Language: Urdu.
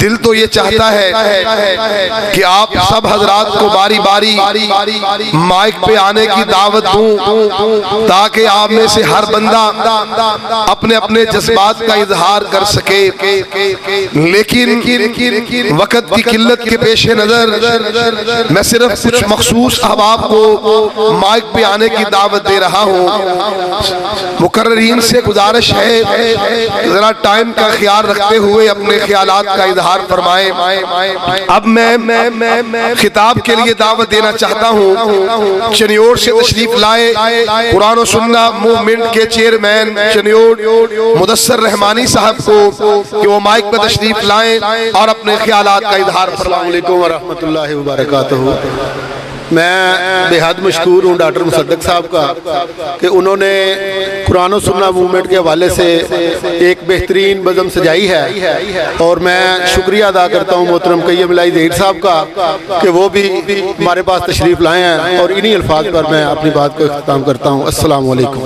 دل تو یہ چاہتا ہے کہ آپ سب حضرات کو باری باری مائک پہ آنے کی دعوت دوں تاکہ آپ میں سے ہر بندہ اپنے اپنے جذبات کا اظہار کر سکے، لیکن وقت کی قلت کے پیش نظر میں صرف کچھ مخصوص احباب کو مائک پہ آنے کی دعوت دے رہا ہوں۔ مقررین سے گزارش ہے ذرا ٹائم کا خیال رکھتے ہوئے اپنے خیالات کا اظہار فرمائیں۔ اب میں خطاب کے لیے دعوت دینا چاہتا ہوں چنیوڑ سے تشریف لائے قرآن و سنہ موومنٹ کے چیئرمین چنیوڑ مدثر رحمانی صاحب کو کہ وہ مائک پہ تشریف لائیں اور اپنے خیالات کا اظہار فرمائیں۔ السلام علیکم ورحمۃ اللہ وبرکاتہ۔ میں بے حد مشکور ہوں ڈاکٹر مصدق صاحب کا کہ انہوں نے قرآن و سنہ موومنٹ کے حوالے سے ایک بہترین بزم سجائی ہے، اور میں شکریہ ادا کرتا ہوں محترم قیم الہی ظہیر صاحب کا کہ وہ بھی ہمارے پاس تشریف لائے ہیں، اور انہی الفاظ پر میں اپنی بات کو اختتام کرتا ہوں۔ السلام علیکم۔